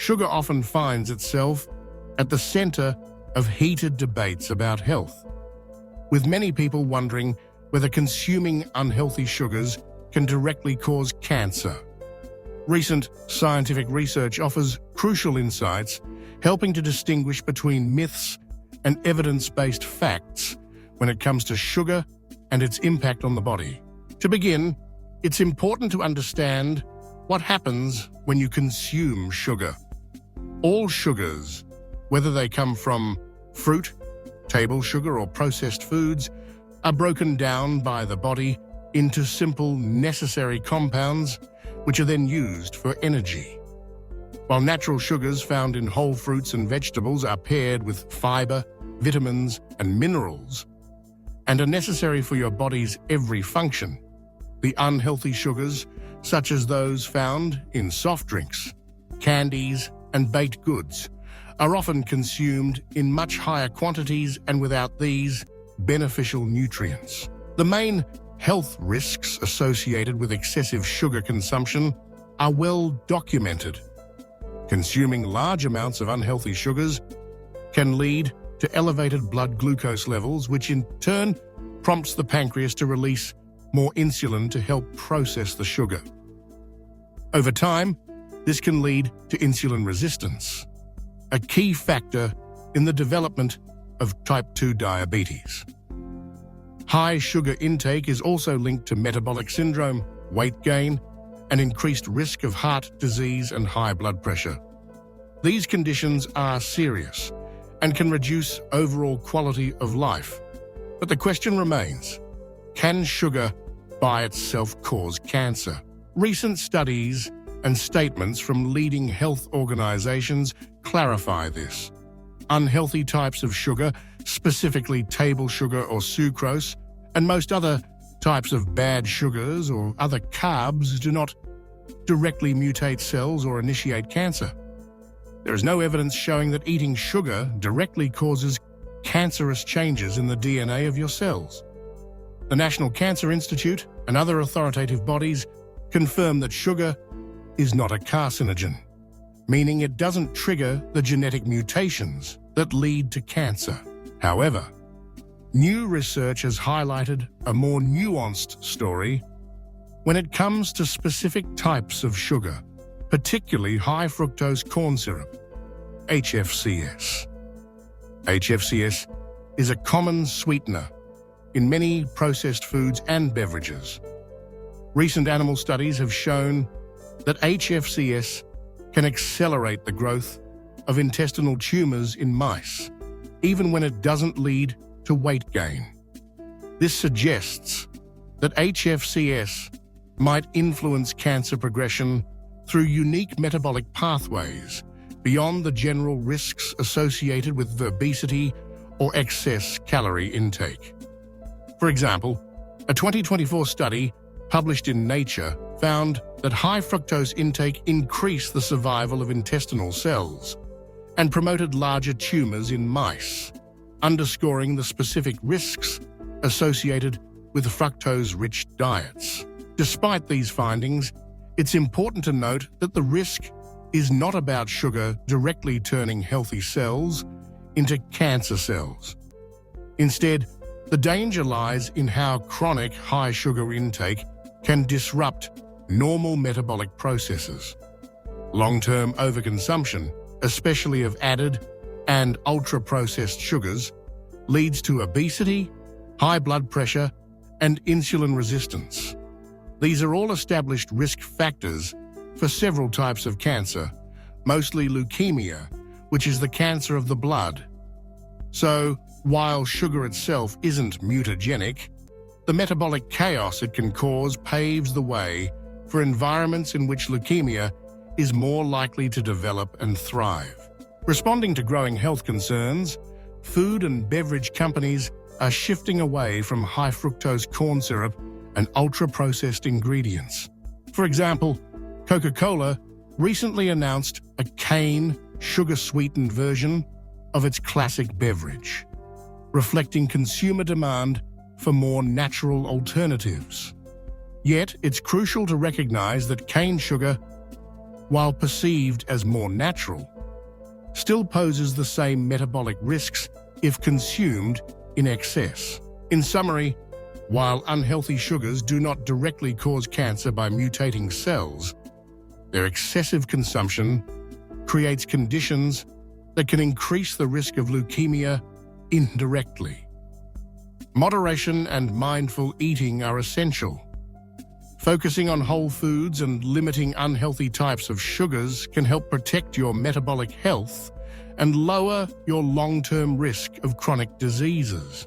Sugar often finds itself at the center of heated debates about health, with many people wondering whether consuming unhealthy sugars can directly cause cancer. Recent scientific research offers crucial insights, helping to distinguish between myths and evidence-based facts when it comes to sugar and its impact on the body. To begin, it's important to understand what happens when you consume sugar. All sugars, whether they come from fruit, table sugar, or processed foods, are broken down by the body into simple, necessary compounds, which are then used for energy. While natural sugars found in whole fruits and vegetables are paired with fiber, vitamins, and minerals, and are necessary for your body's every function, the unhealthy sugars, such as those found in soft drinks, candies, and baked goods, are often consumed in much higher quantities and without these beneficial nutrients. The main health risks associated with excessive sugar consumption are well documented. Consuming large amounts of unhealthy sugars can lead to elevated blood glucose levels, which in turn prompts the pancreas to release more insulin to help process the sugar. Over time, this can lead to insulin resistance, a key factor in the development of type 2 diabetes. High sugar intake is also linked to metabolic syndrome, weight gain, and increased risk of heart disease and high blood pressure. These conditions are serious and can reduce overall quality of life. But the question remains, can sugar by itself cause cancer? Recent studies and statements from leading health organizations clarify this. Unhealthy types of sugar, specifically table sugar or sucrose, and most other types of bad sugars or other carbs do not directly mutate cells or initiate cancer. There is no evidence showing that eating sugar directly causes cancerous changes in the DNA of your cells. The National Cancer Institute and other authoritative bodies confirm that sugar is not a carcinogen, meaning it doesn't trigger the genetic mutations that lead to cancer. However, new research has highlighted a more nuanced story when it comes to specific types of sugar, particularly high fructose corn syrup, HFCS. HFCS is a common sweetener in many processed foods and beverages. Recent animal studies have shown that HFCS can accelerate the growth of intestinal tumors in mice, even when it doesn't lead to weight gain. This suggests that HFCS might influence cancer progression through unique metabolic pathways beyond the general risks associated with obesity or excess calorie intake. For example, a 2024 study published in Nature found that high fructose intake increased the survival of intestinal cells and promoted larger tumors in mice, underscoring the specific risks associated with fructose-rich diets. Despite these findings, it's important to note that the risk is not about sugar directly turning healthy cells into cancer cells. Instead, the danger lies in how chronic high sugar intake can disrupt normal metabolic processes. Long-term overconsumption, especially of added and ultra-processed sugars, leads to obesity, high blood pressure, and insulin resistance. These are all established risk factors for several types of cancer, mostly leukemia, which is the cancer of the blood. So, while sugar itself isn't mutagenic, the metabolic chaos it can cause paves the way for environments in which leukemia is more likely to develop and thrive. Responding to growing health concerns, food and beverage companies are shifting away from high fructose corn syrup and ultra-processed ingredients. For example, Coca-Cola recently announced a cane sugar-sweetened version of its classic beverage, reflecting consumer demand for more natural alternatives. Yet, it's crucial to recognize that cane sugar while perceived as more natural, still poses the same metabolic risks if consumed in excess. In summary, while unhealthy sugars do not directly cause cancer by mutating cells, their excessive consumption creates conditions that can increase the risk of leukemia indirectly. Moderation and mindful eating are essential. Focusing on whole foods and limiting unhealthy types of sugars can help protect your metabolic health and lower your long-term risk of chronic diseases.